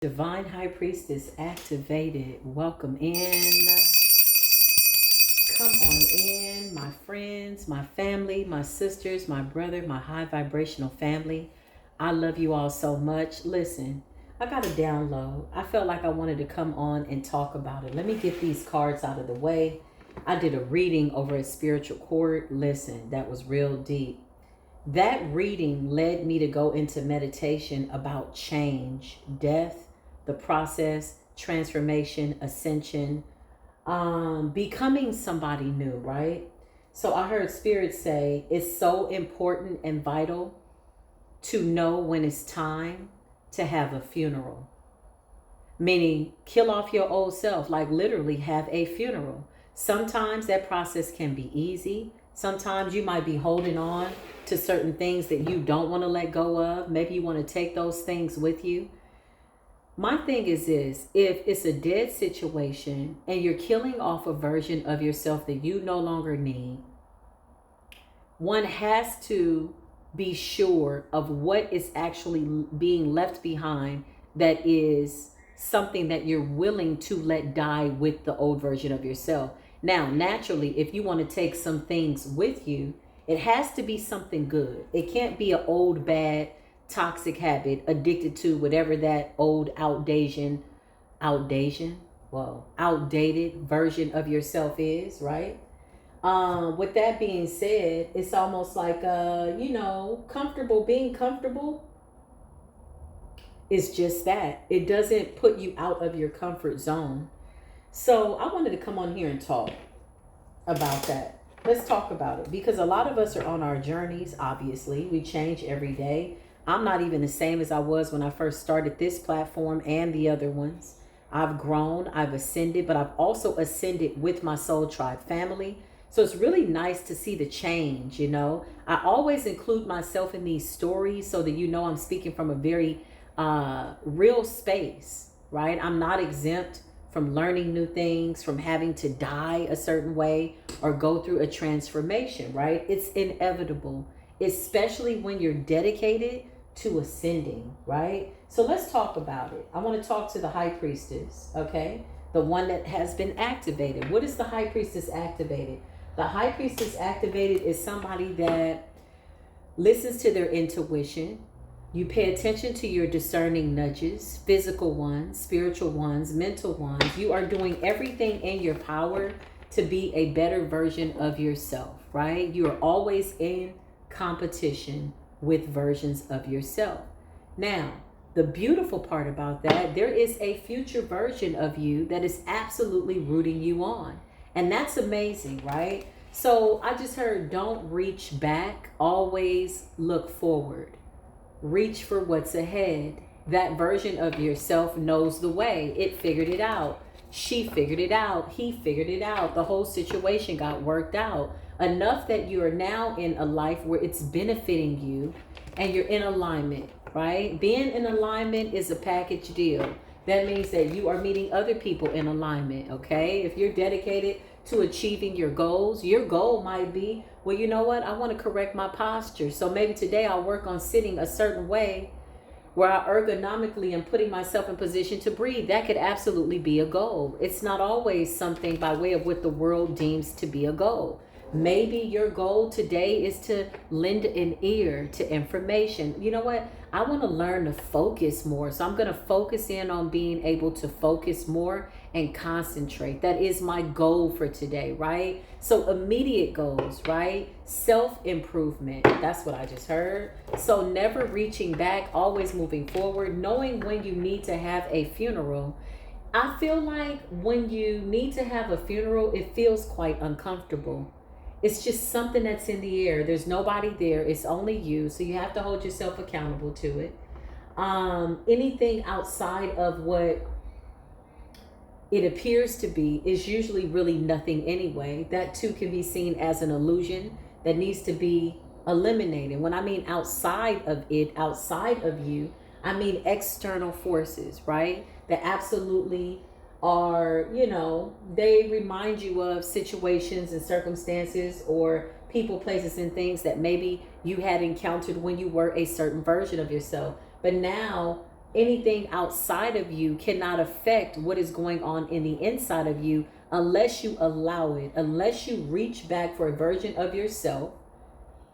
Divine High Priestess activated. Welcome in. Come on in, my friends, my family, my sisters, my brother, my high vibrational family. I love you all so much. Listen, I got a download. I felt like I wanted to come on and talk about it. Let me get these cards out of the way. I did a reading over a spiritual cord. Listen, that was real deep. That reading led me to go into meditation about change, death, the process, transformation, ascension, becoming somebody new, right? So I heard Spirit say it's so important and vital to know when it's time to have a funeral. Meaning, kill off your old self, like literally have a funeral. Sometimes that process can be easy. Sometimes you might be holding on to certain things that you don't want to let go of. Maybe you want to take those things with you. My thing is this: if it's a dead situation and you're killing off a version of yourself that you no longer need, one has to be sure of what is actually being left behind that is something that you're willing to let die with the old version of yourself. Now, naturally, if you want to take some things with you, it has to be something good. It can't be an old, bad, toxic habit, addicted to whatever that old, outdated version of yourself is, right? With that being said, it's almost like, being comfortable is just that. It doesn't put you out of your comfort zone. So I wanted to come on here and talk about that. Let's talk about it, because a lot of us are on our journeys. Obviously, we change every day. I'm not even the same as I was when I first started this platform and the other ones. I've grown, I've ascended, but I've also ascended with my Soul Tribe family. So it's really nice to see the change, I always include myself in these stories so that I'm speaking from a very real space, right? I'm not exempt from learning new things, from having to die a certain way or go through a transformation, right? It's inevitable, especially when you're dedicated to ascending, right? So let's talk about it. I want to talk to the High Priestess, okay? The one that has been activated. What is the High Priestess activated? The High Priestess activated is somebody that listens to their intuition. You pay attention to your discerning nudges, physical ones, spiritual ones, mental ones. You are doing everything in your power to be a better version of yourself, right? You are always in competition with versions of yourself. Now, the beautiful part about that, there is a future version of you that is absolutely rooting you on. And that's amazing, right? So I just heard, don't reach back, always look forward. Reach for what's ahead. That version of yourself knows the way. It figured it out. She figured it out. He figured it out. The whole situation got worked out enough that you are now in a life where it's benefiting you and you're in alignment, right? Being in alignment is a package deal. That means that you are meeting other people in alignment, okay? If you're dedicated to achieving your goals, your goal might be, well, you know what? I want to correct my posture. So maybe today I'll work on sitting a certain way where I ergonomically am putting myself in position to breathe. That could absolutely be a goal. It's not always something by way of what the world deems to be a goal. Maybe your goal today is to lend an ear to information. You know what? I want to learn to focus more. So I'm going to focus in on being able to focus more and concentrate. That is my goal for today, right? So immediate goals, right? Self-improvement. That's what I just heard. So never reaching back, always moving forward, knowing when you need to have a funeral. I feel like when you need to have a funeral, it feels quite uncomfortable. It's just something that's in the air. There's nobody there. It's only you. So you have to hold yourself accountable to it. Anything outside of what it appears to be is usually really nothing anyway. That too can be seen as an illusion that needs to be eliminated. When I mean outside of it, outside of you, I mean external forces, right? That absolutely are, they remind you of situations and circumstances or people, places, and things that maybe you had encountered when you were a certain version of yourself. But now anything outside of you cannot affect what is going on in the inside of you unless you allow it, unless you reach back for a version of yourself,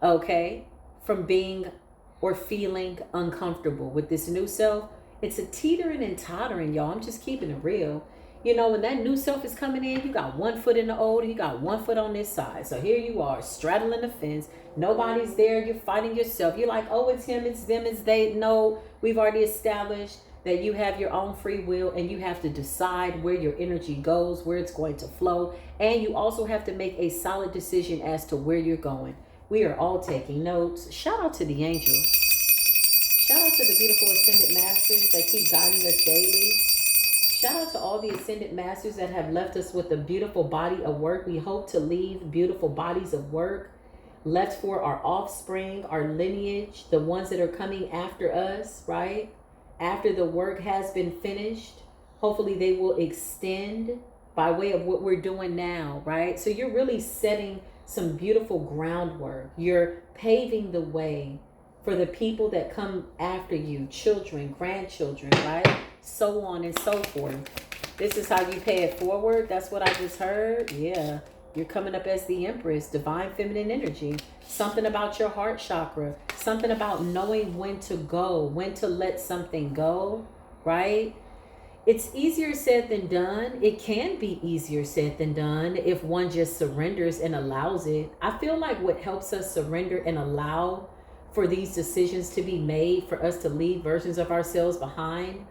okay, from being or feeling uncomfortable with this new self. It's a teetering and tottering, y'all. I'm just keeping it real. You know, when that new self is coming in, you got one foot in the old and you got one foot on this side. So here you are, straddling the fence. Nobody's there. You're fighting yourself. You're like, oh, it's him, it's them, it's they. No, we've already established that you have your own free will and you have to decide where your energy goes, where it's going to flow. And you also have to make a solid decision as to where you're going. We are all taking notes. Shout out to the angels. Shout out to the beautiful ascended masters that keep guiding us daily. Shout out to all the ascended masters that have left us with a beautiful body of work. We hope to leave beautiful bodies of work left for our offspring, our lineage, the ones that are coming after us, right? After the work has been finished, hopefully they will extend by way of what we're doing now, right? So you're really setting some beautiful groundwork. You're paving the way for the people that come after you, children, grandchildren, right? So on and so forth. This is how you pay it forward. That's what I just heard. Yeah. You're coming up as the Empress, divine feminine energy. Something about your heart chakra. Something about knowing when to go, when to let something go, right? It's easier said than done. It can be easier said than done if one just surrenders and allows it. I feel like what helps us surrender and allow for these decisions to be made, for us to leave versions of ourselves behind,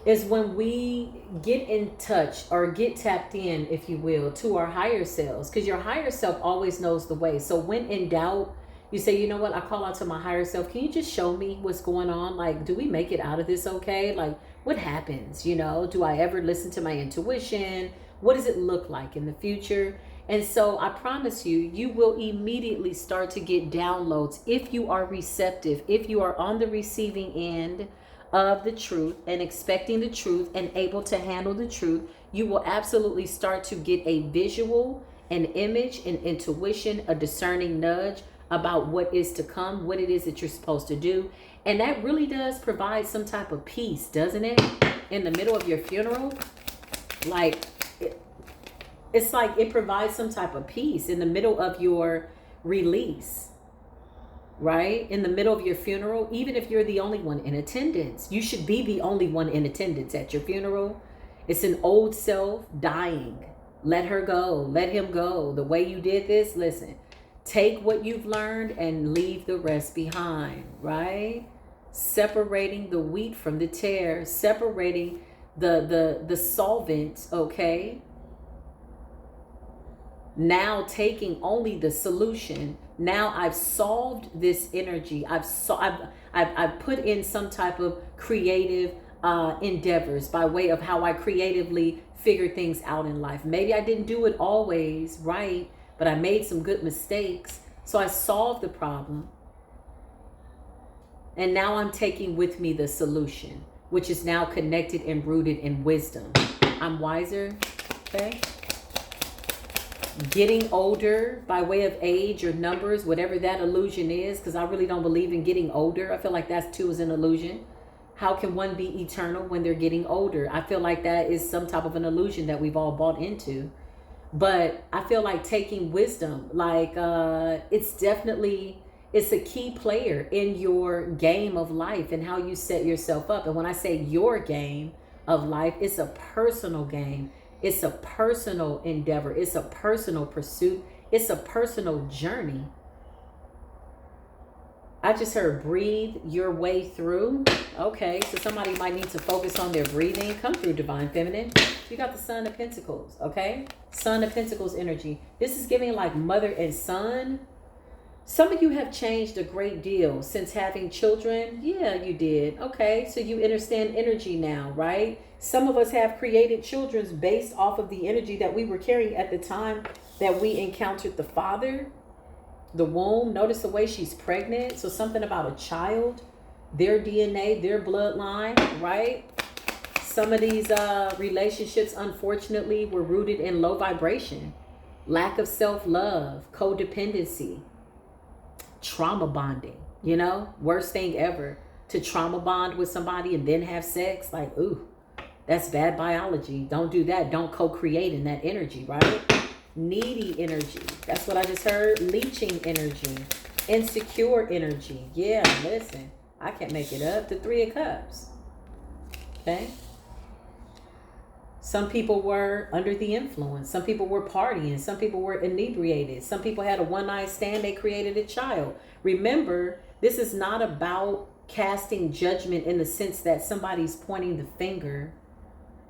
is when we get in touch or get tapped in, if you will, to our higher selves. Because your higher self always knows the way. So when in doubt, you say, you know what, I call out to my higher self. Can you just show me what's going on? Like, do we make it out of this okay? Like, what happens? You know, do I ever listen to my intuition? What does it look like in the future? And so I promise you, you will immediately start to get downloads if you are receptive, if you are on the receiving end of the truth and expecting the truth and able to handle the truth. You will absolutely start to get a visual, an image, an intuition, a discerning nudge about what is to come, what it is that you're supposed to do. And that really does provide some type of peace, doesn't it? In the middle of your funeral, like it's like it provides some type of peace in the middle of your release, right? In the middle of your funeral, even if you're the only one in attendance, you should be the only one in attendance at your funeral. It's an old self dying. Let her go. Let him go. The way you did this, listen, take what you've learned and leave the rest behind, right? Separating the wheat from the tare, separating the solvent, okay? Now taking only the solution. Now I've solved this energy. I've put in some type of creative endeavors by way of how I creatively figure things out in life. Maybe I didn't do it always right, but I made some good mistakes. So I solved the problem. And now I'm taking with me the solution, which is now connected and rooted in wisdom. I'm wiser, okay? Getting older by way of age or numbers, whatever that illusion is, because I really don't believe in getting older. I feel like that too is an illusion. How can one be eternal when they're getting older? I feel like that is some type of an illusion that we've all bought into. But I feel like taking wisdom, like it's a key player in your game of life and how you set yourself up. And when I say your game of life, it's a personal game. It's a personal endeavor. It's a personal pursuit. It's a personal journey. I just heard breathe your way through. Okay, so somebody might need to focus on their breathing. Come through, Divine Feminine. You got the Son of Pentacles, okay? Son of Pentacles energy. This is giving like mother and son. Some of you have changed a great deal since having children. Yeah, you did. Okay, so you understand energy now, right? Some of us have created children based off of the energy that we were carrying at the time that we encountered the father, the womb. Notice the way she's pregnant. So something about a child, their DNA, their bloodline, right? Some of these relationships, unfortunately, were rooted in low vibration, lack of self-love, codependency, trauma bonding, you know, worst thing ever to trauma bond with somebody and then have sex. Like, ooh, that's bad biology. Don't do that. Don't co-create in that energy, right? Needy energy. That's what I just heard. Leeching energy. Insecure energy. Yeah, listen. I can't make it up. The Three of Cups. Okay? Some people were under the influence. Some people were partying. Some people were inebriated. Some people had a one-night stand. They created a child. Remember, this is not about casting judgment in the sense that somebody's pointing the finger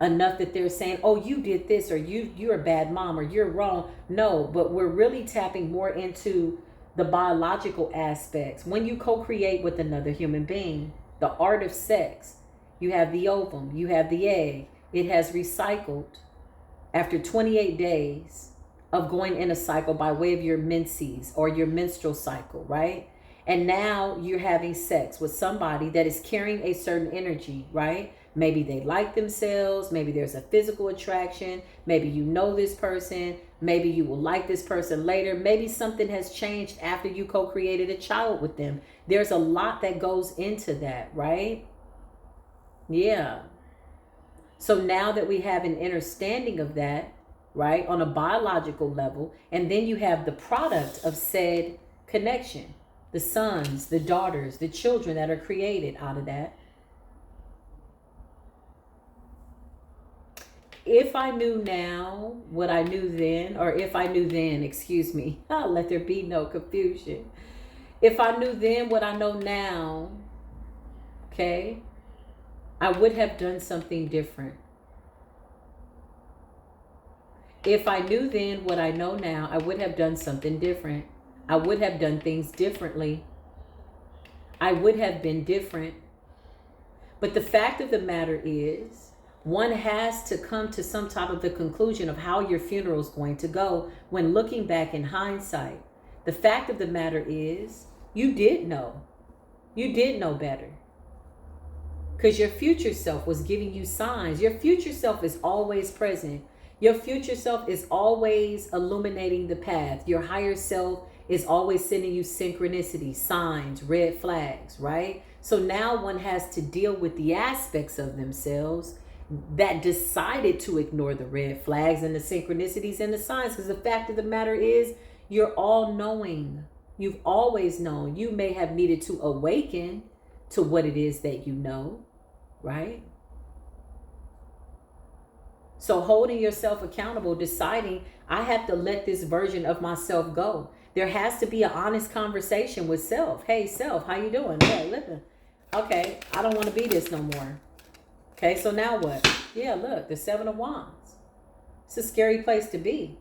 enough that they're saying, oh, you did this, or you're a bad mom, or you're wrong. No, but we're really tapping more into the biological aspects. When you co-create with another human being, the art of sex, you have the ovum, you have the egg. It has recycled after 28 days of going in a cycle by way of your menses or your menstrual cycle, right? And now you're having sex with somebody that is carrying a certain energy, right? Maybe they like themselves. Maybe there's a physical attraction. Maybe you know this person. Maybe you will like this person later. Maybe something has changed after you co-created a child with them. There's a lot that goes into that, right? Yeah. So now that we have an understanding of that, right, on a biological level, and then you have the product of said connection, the sons, the daughters, the children that are created out of that. If I knew now what I knew then, or if I knew then, excuse me, let there be no confusion. If I knew then what I know now, okay, I would have done something different. If I knew then what I know now, I would have done something different. I would have done things differently. I would have been different. But the fact of the matter is, one has to come to some type of the conclusion of how your funeral is going to go when looking back in hindsight. The fact of the matter is, you did know. You did know better. Because your future self was giving you signs. Your future self is always present. Your future self is always illuminating the path. Your higher self is always sending you synchronicity, signs, red flags, right? So now one has to deal with the aspects of themselves that decided to ignore the red flags and the synchronicities and the signs. Because the fact of the matter is, you're all knowing. You've always known. You may have needed to awaken to what it is that you know, right? So holding yourself accountable, deciding, I have to let this version of myself go. There has to be an honest conversation with self. Hey, self, how you doing? Hey, listen. Okay, I don't want to be this no more. Okay, so now what? Yeah, look, the Seven of Wands. It's a scary place to be.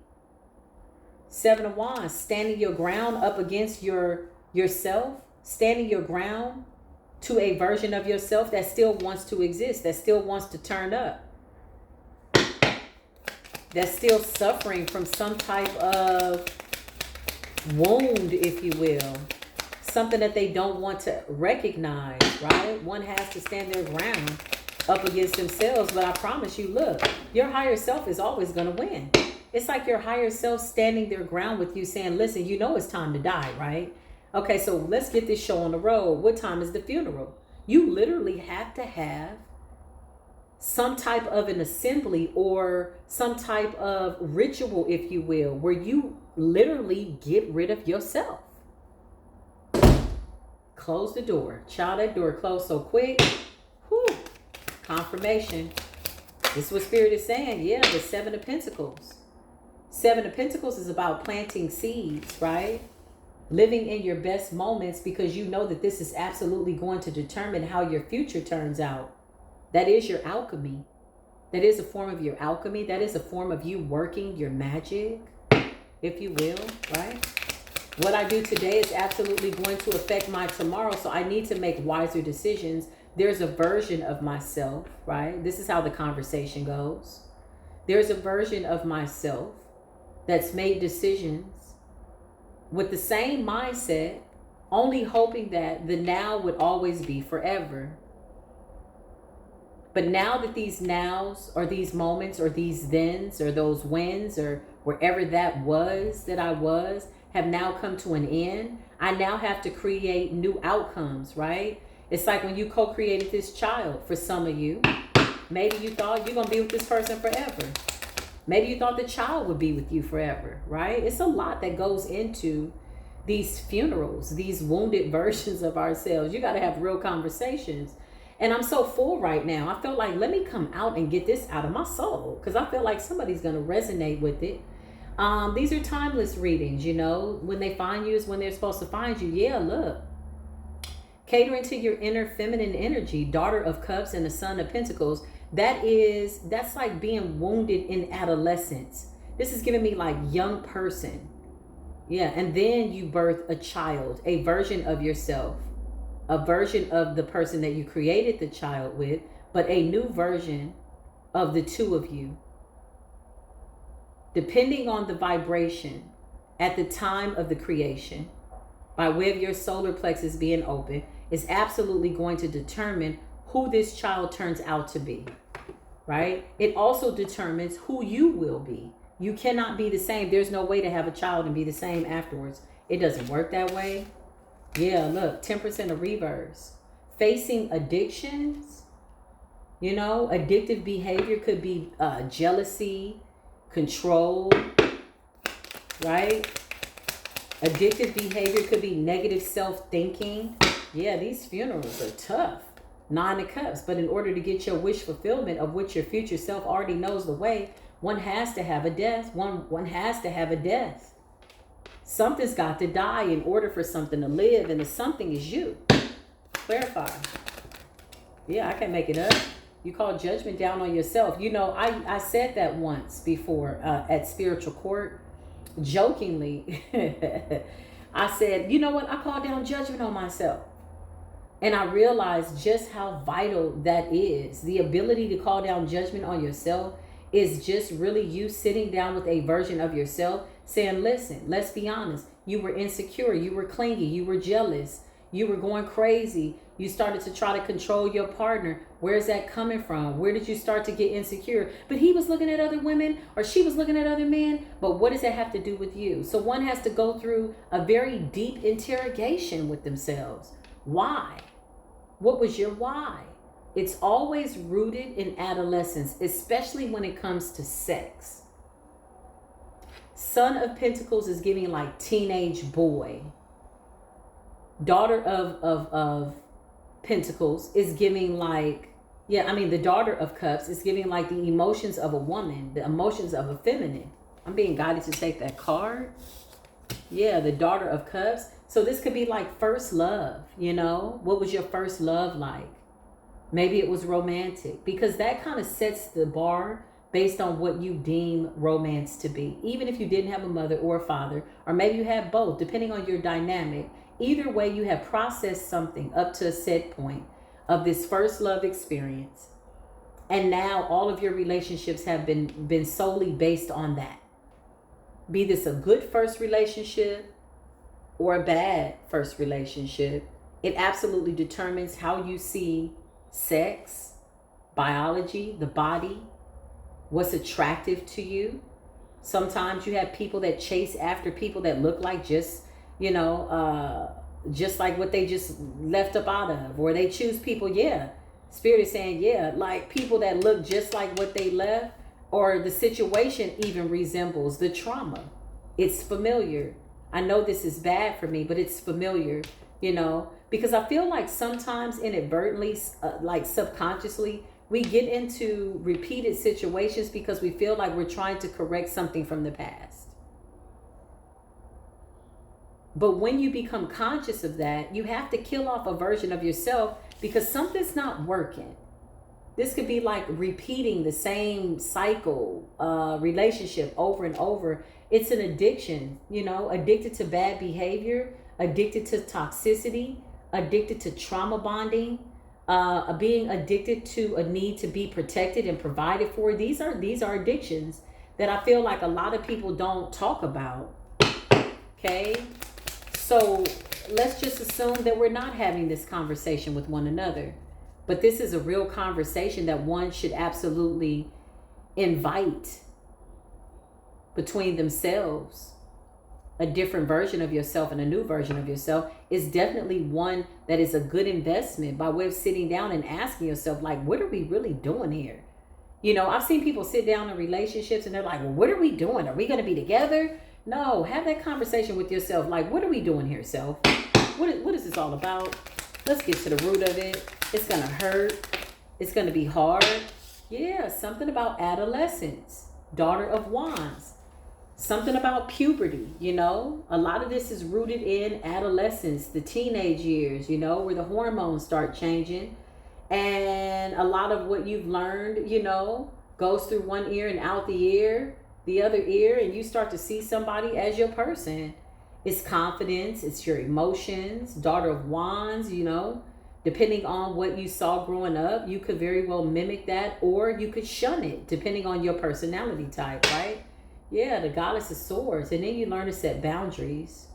Seven of Wands, standing your ground up against yourself, standing your ground to a version of yourself that still wants to exist, that still wants to turn up, that's still suffering from some type of wound, if you will, something that they don't want to recognize, right? One has to stand their ground up against themselves, but I promise you, look, your higher self is always going to win. It's like your higher self standing their ground with you saying, listen, you know it's time to die, right? Okay, so let's get this show on the road. What time is the funeral? You literally have to have some type of an assembly or some type of ritual, if you will, where you literally get rid of yourself. Close the door. Child, that door closed so quick. Whew. Confirmation. This is what Spirit is saying. Yeah, the Seven of Pentacles. Seven of Pentacles is about planting seeds, right? Living in your best moments because you know that this is absolutely going to determine how your future turns out. That is your alchemy. That is a form of your alchemy. That is a form of you working your magic, if you will, right? What I do today is absolutely going to affect my tomorrow. So I need to make wiser decisions. There's a version of myself, right? This is how the conversation goes. There's a version of myself that's made decisions with the same mindset, only hoping that the now would always be forever. But now that these nows or these moments or these thens or those wins or wherever that was that I was have now come to an end, I now have to create new outcomes, right? It's like when you co-created this child. For some of you, maybe you thought you're going to be with this person forever. Maybe you thought the child would be with you forever, right? It's a lot that goes into these funerals, these wounded versions of ourselves. You got to have real conversations. And I'm so full right now. I feel like, let me come out and get this out of my soul, because I feel like somebody's going to resonate with it. These are timeless readings, you know. When they find you is when they're supposed to find you. Yeah, look. Catering to your inner feminine energy, Daughter of Cups and the Son of Pentacles. That's like being wounded in adolescence. This is giving me like young person. Yeah, and then you birth a child, a version of yourself, a version of the person that you created the child with, but a new version of the two of you. Depending on the vibration at the time of the creation, by way of your solar plexus being open, is absolutely going to determine who this child turns out to be, right? It also determines who you will be. You cannot be the same. There's no way to have a child and be the same afterwards. It doesn't work that way. Yeah, look, 10% of reverse. Facing addictions, you know, addictive behavior could be jealousy, control, right? Addictive behavior could be negative self-thinking. Yeah, these funerals are tough. 9 of Cups. But in order to get your wish fulfillment, of which your future self already knows the way, one has to have a death. One has to have a death. Something's got to die in order for something to live. And the something is you. Clarify. Yeah, I can't make it up. You call judgment down on yourself. You know, I said that once before at Spiritual Court. Jokingly. I said, you know what? I called down judgment on myself. And I realized just how vital that is. The ability to call down judgment on yourself is just really you sitting down with a version of yourself saying, listen, let's be honest. You were insecure. You were clingy. You were jealous. You were going crazy. You started to try to control your partner. Where's that coming from? Where did you start to get insecure? But he was looking at other women, or she was looking at other men. But what does that have to do with you? So one has to go through a very deep interrogation with themselves. Why? What was your why? It's always rooted in adolescence, especially when it comes to sex. Son of Pentacles is giving like teenage boy. Daughter of Pentacles is giving like, the Daughter of Cups is giving like the emotions of a woman, the emotions of a feminine. I'm being guided to take that card. Yeah, the Daughter of Cups. So this could be like first love, you know? What was your first love like? Maybe it was romantic, because that kind of sets the bar based on what you deem romance to be. Even if you didn't have a mother or a father, or maybe you have both, depending on your dynamic. Either way, you have processed something up to a set point of this first love experience. And now all of your relationships have been solely based on that. Be this a good first relationship or a bad first relationship, it absolutely determines how you see sex, biology, the body, what's attractive to you. Sometimes you have people that chase after people that look like just like what they just left up out of, or they choose people. Yeah, Spirit is saying, yeah, like people that look just like what they left, or the situation even resembles the trauma. It's familiar. I know this is bad for me, but it's familiar, you know, because I feel like sometimes inadvertently, like subconsciously, we get into repeated situations because we feel like we're trying to correct something from the past. But when you become conscious of that, you have to kill off a version of yourself because something's not working. This could be like repeating the same cycle, relationship over and over. It's an addiction, you know, addicted to bad behavior, addicted to toxicity, addicted to trauma bonding, being addicted to a need to be protected and provided for. These are addictions that I feel like a lot of people don't talk about. Okay. So let's just assume that we're not having this conversation with one another. But this is a real conversation that one should absolutely invite between themselves. a different version of yourself and a new version of yourself is definitely one that is a good investment by way of sitting down and asking yourself, like, what are we really doing here? You know, I've seen people sit down in relationships and they're like, well, what are we doing? Are we going to be together? No, have that conversation with yourself. Like, what are we doing here, self? What is this all about? Let's get to the root of it. It's going to hurt. It's going to be hard. Yeah, something about adolescence. Daughter of Wands. Something about puberty, you know. A lot of this is rooted in adolescence, the teenage years, you know, where the hormones start changing. And a lot of what you've learned, you know, goes through one ear and out the other ear, and you start to see somebody as your person. It's confidence, it's your emotions. Daughter of Wands, you know, depending on what you saw growing up, you could very well mimic that, or you could shun it, depending on your personality type, right? Yeah, the Goddess of Swords. And then you learn to set boundaries.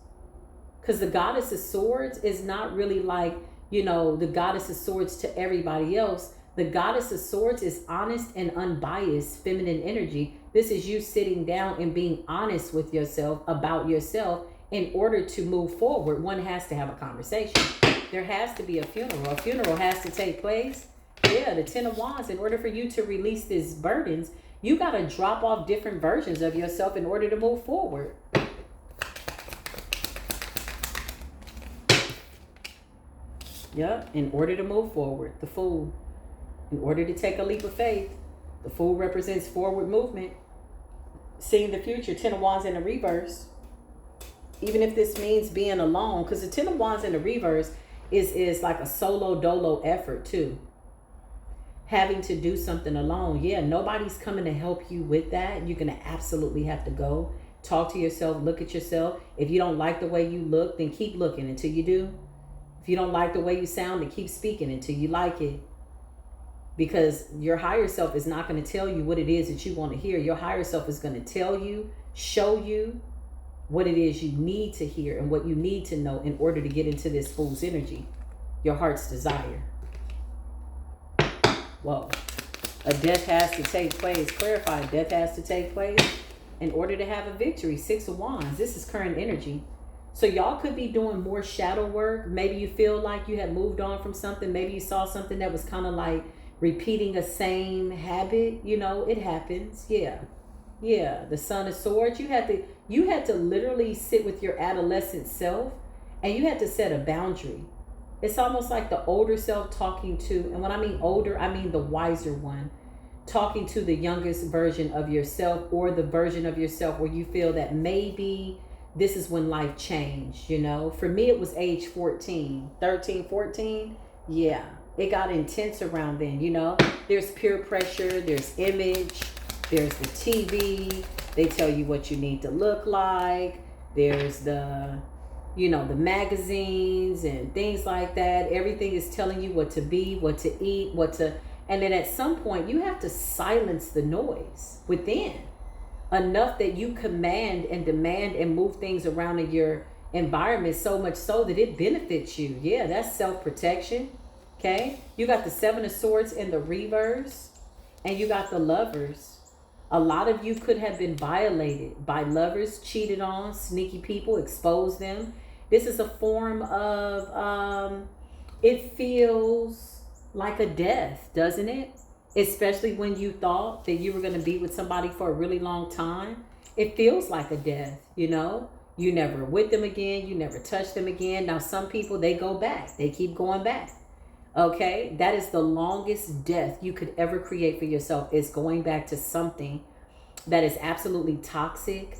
Because the Goddess of Swords is not really like, you know, the Goddess of Swords to everybody else. The Goddess of Swords is honest and unbiased feminine energy. This is you sitting down and being honest with yourself about yourself. In order to move forward, one has to have a conversation. There has to be a funeral. A funeral has to take place. Yeah, the Ten of Wands. In order for you to release these burdens, you got to drop off different versions of yourself in order to move forward. Yep, in order to move forward. The Fool. In order to take a leap of faith, the Fool represents forward movement. Seeing the future. Ten of Wands in the reverse. Even if this means being alone, because the Ten of Wands in the reverse is like a solo dolo effort too. Having to do something alone. Yeah, nobody's coming to help you with that. You're going to absolutely have to go. Talk to yourself. Look at yourself. If you don't like the way you look, then keep looking until you do. If you don't like the way you sound, then keep speaking until you like it. Because your higher self is not going to tell you what it is that you want to hear. Your higher self is going to tell you, show you what it is you need to hear and what you need to know in order to get into this Fool's energy. Your heart's desire. Whoa. A death has to take place. Clarify, death has to take place in order to have a victory. Six of Wands. This is current energy. So y'all could be doing more shadow work. Maybe you feel like you had moved on from something. Maybe you saw something that was kind of like repeating a same habit. You know, it happens. Yeah. Yeah. The Son of Swords. You had to literally sit with your adolescent self and you had to set a boundary. It's almost like the older self talking to, and when I mean older, I mean the wiser one, talking to the youngest version of yourself, or the version of yourself where you feel that maybe this is when life changed, you know. For me, it was age 14, 13, 14. Yeah, it got intense around then, you know. There's peer pressure, there's image, there's the TV. They tell you what you need to look like. There's the, you know, the magazines and things like that. Everything is telling you what to be, what to eat, and then at some point you have to silence the noise within enough that you command and demand and move things around in your environment so much so that it benefits you. Yeah, that's self-protection. Okay. You got the Seven of Swords in the reverse and you got the Lovers. A lot of you could have been violated by lovers, cheated on, sneaky people, exposed them. This is a form of, it feels like a death, doesn't it? Especially when you thought that you were going to be with somebody for a really long time. It feels like a death, you know? You never with them again. You never touch them again. Now, some people, they go back. They keep going back. Okay? That is the longest death you could ever create for yourself, is going back to something that is absolutely toxic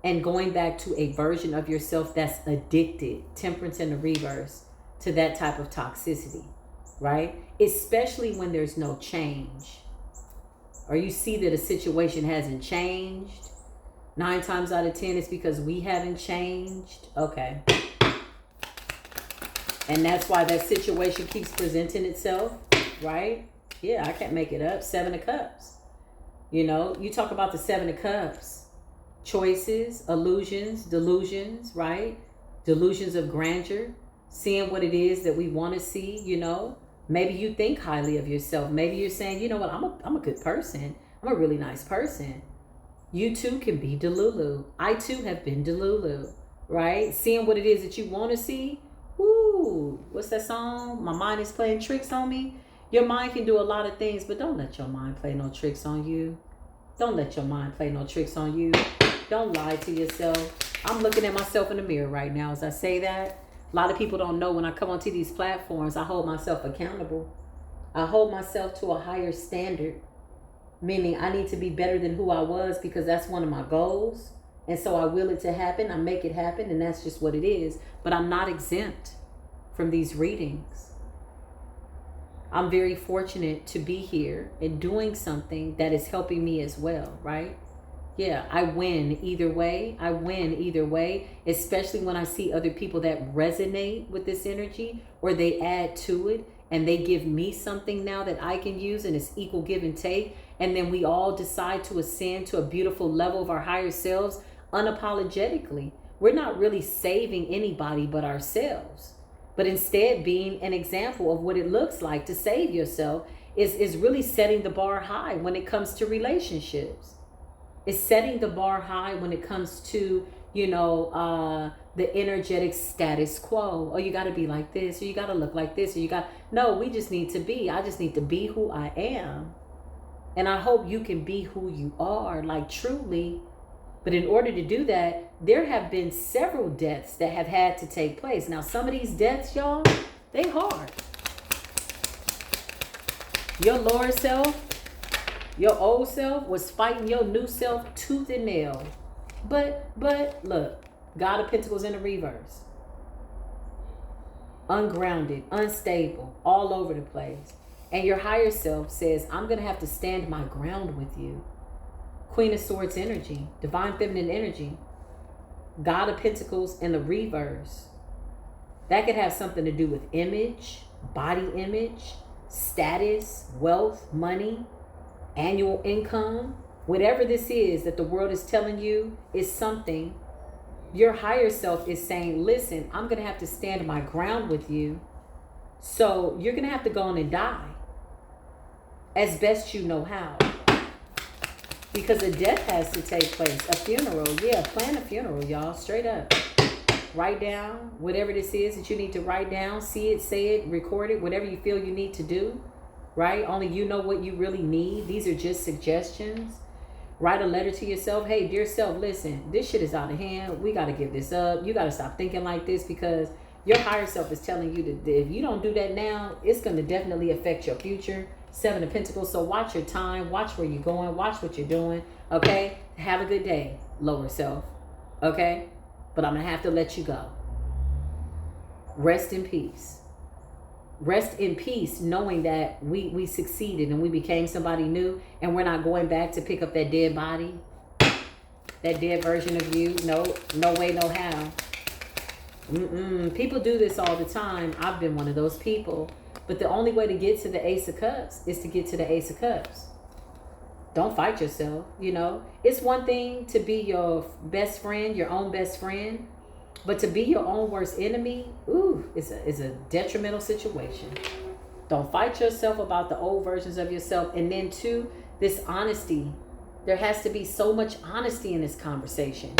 and going back to a version of yourself that's addicted, Temperance in the reverse, to that type of toxicity, right? Especially when there's no change, or you see that a situation hasn't changed. 9 times out of 10, it's because we haven't changed. Okay. And that's why that situation keeps presenting itself, right? Yeah, I can't make it up. 7 of Cups. You know, you talk about the 7 of Cups. Choices, illusions, delusions, right? Delusions of grandeur. Seeing what it is that we want to see, you know. Maybe you think highly of yourself. Maybe you're saying, you know what, I'm a good person. I'm a really nice person. You too can be Delulu. I too have been Delulu. right? Seeing what it is that you want to see. Woo! What's that song? My mind is playing tricks on me. Your mind can do a lot of things, but don't let your mind play no tricks on you. Don't let your mind play no tricks on you. Don't lie to yourself. I'm looking at myself in the mirror right now as I say that. A lot of people don't know when I come onto these platforms, I hold myself accountable. I hold myself to a higher standard, meaning I need to be better than who I was because that's one of my goals. And so I will it to happen. I make it happen, and that's just what it is. But I'm not exempt from these readings. I'm very fortunate to be here and doing something that is helping me as well, right? Yeah, I win either way. I win either way, especially when I see other people that resonate with this energy or they add to it and they give me something now that I can use, and it's equal give and take. And then we all decide to ascend to a beautiful level of our higher selves unapologetically. We're not really saving anybody but ourselves, but instead being an example of what it looks like to save yourself is really setting the bar high when it comes to relationships. It's setting the bar high when it comes to, the energetic status quo. Oh, you got to be like this, or you got to look like this, or no, we just need to be. I just need to be who I am. And I hope you can be who you are, like truly. But in order to do that, there have been several deaths that have had to take place. Now, some of these deaths, y'all, they hard. Your lower self, your old self was fighting your new self tooth and nail. But look, God of Pentacles in the reverse. Ungrounded, unstable, all over the place. And your higher self says, I'm going to have to stand my ground with you. Queen of Swords energy, divine feminine energy, God of Pentacles in the reverse. That could have something to do with image, body image, status, wealth, money, annual income. Whatever this is that the world is telling you is something, your higher self is saying, listen, I'm going to have to stand my ground with you. So you're going to have to go on and die as best you know how. Because a death has to take place. A funeral. Yeah, plan a funeral, y'all. Straight up. Write down whatever this is that you need to write down. See it, say it, record it. Whatever you feel you need to do. Right? Only you know what you really need. These are just suggestions. Write a letter to yourself. Hey, dear self, listen. This shit is out of hand. We got to give this up. You got to stop thinking like this, because your higher self is telling you that if you don't do that now, it's going to definitely affect your future. Seven of Pentacles. So watch your time. Watch where you're going. Watch what you're doing. Okay? Have a good day, lower self. Okay? But I'm going to have to let you go. Rest in peace. Rest in peace knowing that we succeeded and we became somebody new, and we're not going back to pick up that dead body. That dead version of you. No way, no how. People do this all the time. I've been one of those people. But the only way to get to the Ace of Cups is to get to the Ace of Cups. Don't fight yourself, It's one thing to be your best friend, your own best friend. But to be your own worst enemy, is a detrimental situation. Don't fight yourself about the old versions of yourself. And then two, this honesty. There has to be so much honesty in this conversation.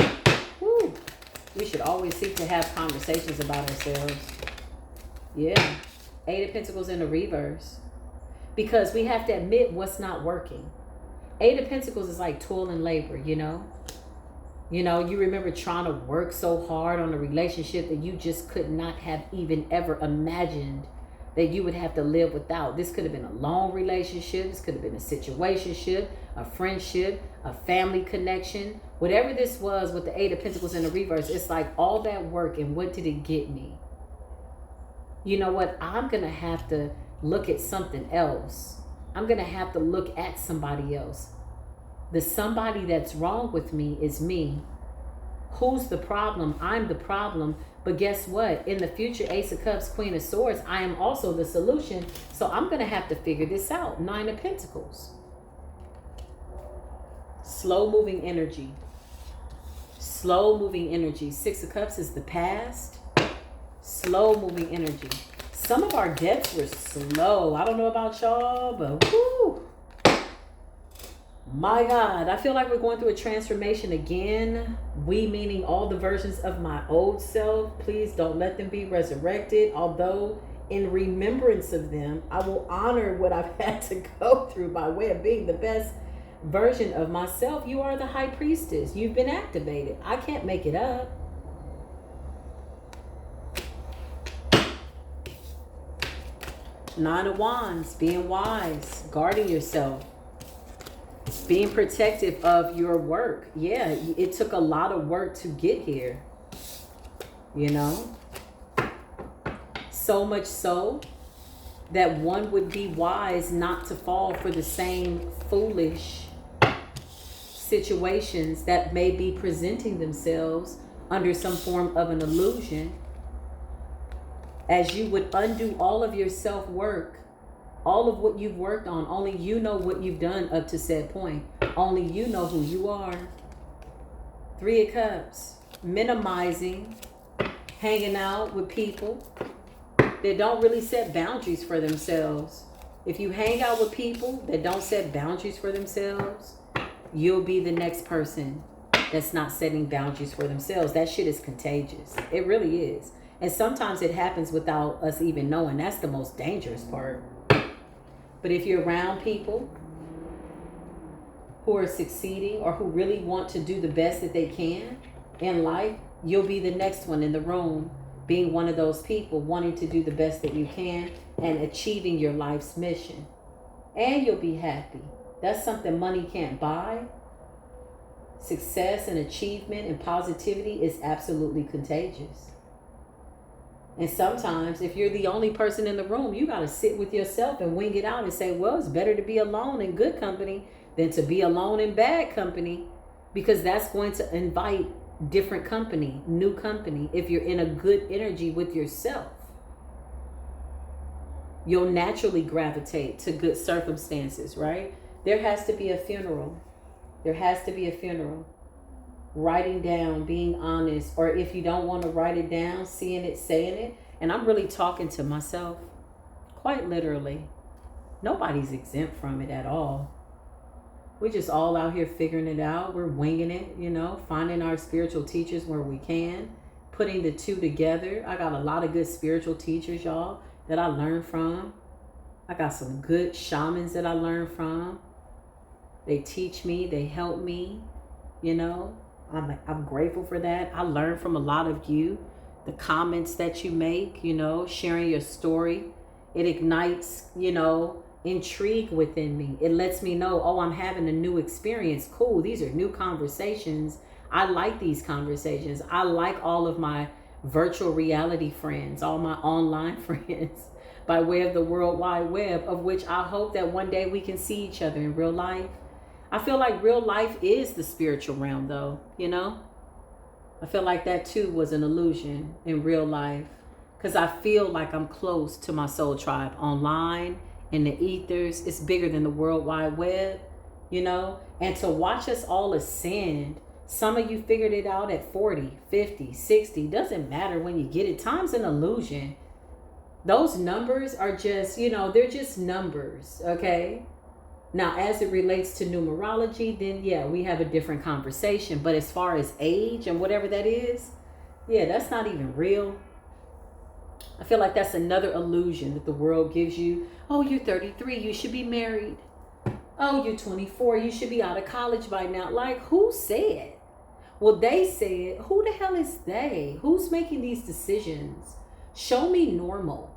We should always seek to have conversations about ourselves. Yeah. Eight of Pentacles in the reverse. Because we have to admit what's not working. Eight of Pentacles is like toil and labor, You remember trying to work so hard on a relationship that you just could not have even ever imagined that you would have to live without. This could have been a long relationship. This could have been a situationship, a friendship, a family connection. Whatever this was with the Eight of Pentacles in the reverse, it's like all that work, and what did it get me? You know what? I'm going to have to look at something else. I'm going to have to look at somebody else. The somebody that's wrong with me is me. Who's the problem? I'm the problem. But guess what? In the future, Ace of Cups, Queen of Swords, I am also the solution. So I'm going to have to figure this out. Nine of Pentacles. Slow moving energy. Slow moving energy. Six of Cups is the past. Slow moving energy. Some of our deaths were slow. I don't know about y'all, but whoo. My God, I feel like we're going through a transformation again. We meaning all the versions of my old self. Please don't let them be resurrected. Although in remembrance of them, I will honor what I've had to go through by way of being the best version of myself. You are the high priestess. You've been activated. I can't make it up. Nine of Wands, being wise, guarding yourself, being protective of your work. Yeah, it took a lot of work to get here, you know? So much so that one would be wise not to fall for the same foolish situations that may be presenting themselves under some form of an illusion, as you would undo all of your self-work, all of what you've worked on. Only you know what you've done up to said point. Only you know who you are. Three of Cups, minimizing, hanging out with people that don't really set boundaries for themselves. If you hang out with people that don't set boundaries for themselves, you'll be the next person that's not setting boundaries for themselves. That shit is contagious. It really is. And sometimes it happens without us even knowing. That's the most dangerous part. But if you're around people who are succeeding or who really want to do the best that they can in life, you'll be the next one in the room, being one of those people wanting to do the best that you can and achieving your life's mission. And you'll be happy. That's something money can't buy. Success and achievement and positivity is absolutely contagious. And sometimes if you're the only person in the room, you got to sit with yourself and wing it out and say, well, it's better to be alone in good company than to be alone in bad company, because that's going to invite different company, new company. If you're in a good energy with yourself, you'll naturally gravitate to good circumstances, right? There has to be a funeral. There has to be a funeral. Writing down, being honest, or if you don't want to write it down, seeing it, saying it. And I'm really talking to myself, quite literally. Nobody's exempt from it at all. We're just all out here figuring it out. We're winging it, you know, finding our spiritual teachers where we can, putting the two together. I got a lot of good spiritual teachers, y'all, that I learned from. I got some good shamans that I learned from. They teach me, they help me, you know. I'm grateful for that. I learned from a lot of you. The comments that you make, you know, sharing your story, it ignites, you know, intrigue within me. It lets me know, oh, I'm having a new experience. Cool. These are new conversations. I like these conversations. I like all of my virtual reality friends, all my online friends by way of the World Wide Web, of which I hope that one day we can see each other in real life. I feel like real life is the spiritual realm, though, you know? I feel like that, too, was an illusion in real life, because I feel like I'm close to my soul tribe online, in the ethers. It's bigger than the World Wide Web, you know? And to watch us all ascend, some of you figured it out at 40, 50, 60. Doesn't matter when you get it. Time's an illusion. Those numbers are just, you know, they're just numbers, okay? Now, as it relates to numerology, then yeah, we have a different conversation. But as far as age and whatever that is, yeah, that's not even real. I feel like that's another illusion that the world gives you. Oh, you're 33, you should be married. Oh, you're 24, you should be out of college by now. Like, who said? Well, they said. Who the hell is they? Who's making these decisions? Show me normal.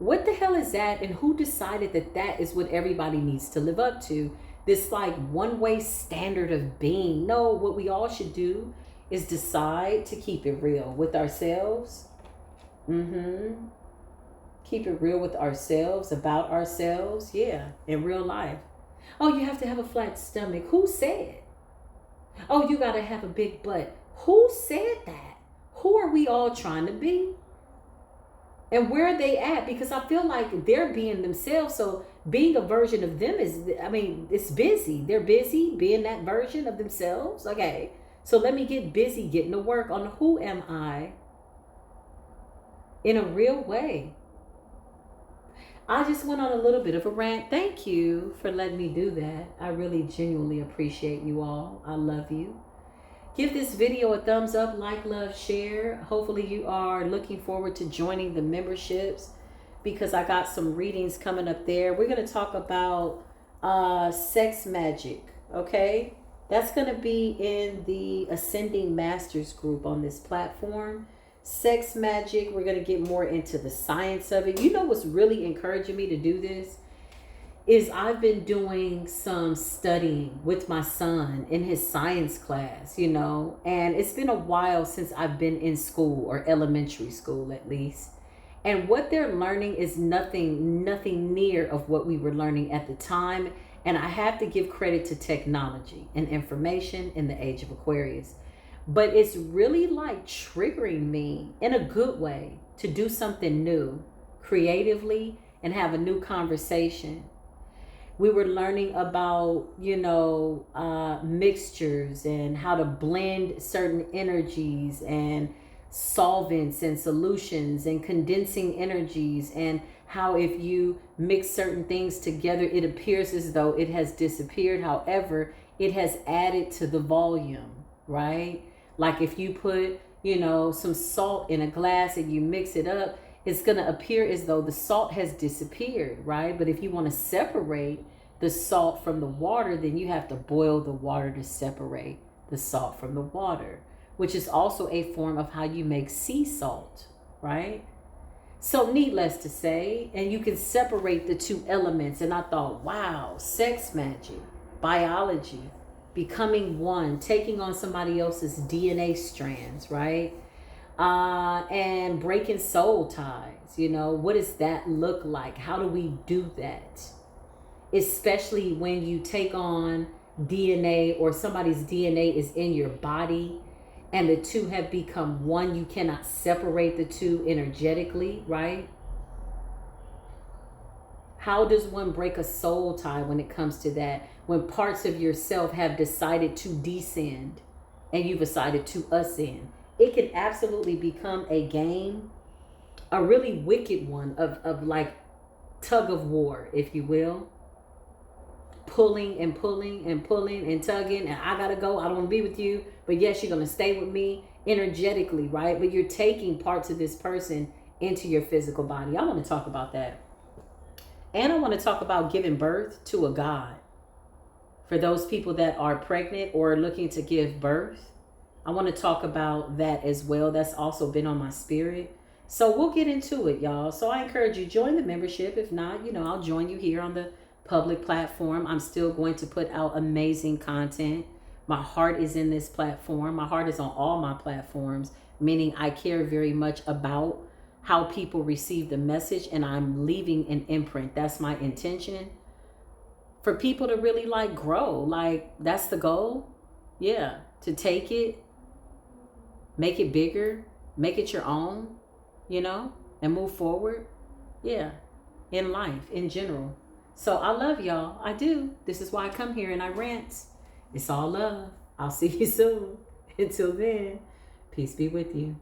What the hell is that? And who decided that that is what everybody needs to live up to? This like one-way standard of being. No, what we all should do is decide to keep it real with ourselves. Keep it real with ourselves, about ourselves. Yeah, in real life. Oh, you have to have a flat stomach. Who said? Oh, you got to have a big butt. Who said that? Who are we all trying to be? And where are they at? Because I feel like they're being themselves. So being a version of them is, I mean, it's busy. They're busy being that version of themselves. Okay. So let me get busy getting to work on who am I in a real way. I just went on a little bit of a rant. Thank you for letting me do that. I really genuinely appreciate you all. I love you. Give this video a thumbs up, like, love, share. Hopefully you are looking forward to joining the memberships because I got some readings coming up there. We're going to talk about sex magic, okay? That's going to be in the Ascending Masters group on this platform. Sex magic, we're going to get more into the science of it. You know what's really encouraging me to do this is I've been doing some studying with my son in his science class, you know, and it's been a while since I've been in school, or elementary school at least. And what they're learning is nothing near of what we were learning at the time. And I have to give credit to technology and information in the age of Aquarius. But it's really like triggering me in a good way to do something new creatively and have a new conversation. We were learning about, you know, mixtures and how to blend certain energies and solvents and solutions and condensing energies, and how if you mix certain things together, it appears as though it has disappeared. However, it has added to the volume, right? Like if you put, you know, some salt in a glass and you mix it up, it's going to appear as though the salt has disappeared, right? But if you want to separate the salt from the water, then you have to boil the water to separate the salt from the water, which is also a form of how you make sea salt, right? So needless to say, and you can separate the two elements. And I thought, wow, sex magic, biology, becoming one, taking on somebody else's DNA strands, right? And breaking soul ties, you know, what does that look like? How do we do that? Especially when you take on DNA, or somebody's DNA is in your body and the two have become one. You cannot separate the two energetically, right? How does one break a soul tie when it comes to that? When parts of yourself have decided to descend and you've decided to ascend. It can absolutely become a game, a really wicked one of like tug of war, if you will. Pulling and pulling and pulling and tugging, and I gotta go, I don't want to be with you, but yes, you're gonna stay with me energetically, right? But you're taking parts of this person into your physical body. I want to talk about that. And I want to talk about giving birth to a god. For those people that are pregnant or looking to give birth, I want to talk about that as well. That's also been on my spirit. So we'll get into it, y'all. So I encourage you, join the membership. If not, you know, I'll join you here on the public platform. I'm still going to put out amazing content. My heart is in this platform. My heart is on all my platforms, meaning I care very much about how people receive the message, and I'm leaving an imprint. That's my intention. For people to really like grow, like that's the goal. Yeah, to take it, make it bigger, make it your own, you know, and move forward. Yeah, in life, in general. So I love y'all. I do. This is why I come here and I rant. It's all love. I'll see you soon. Until then, peace be with you.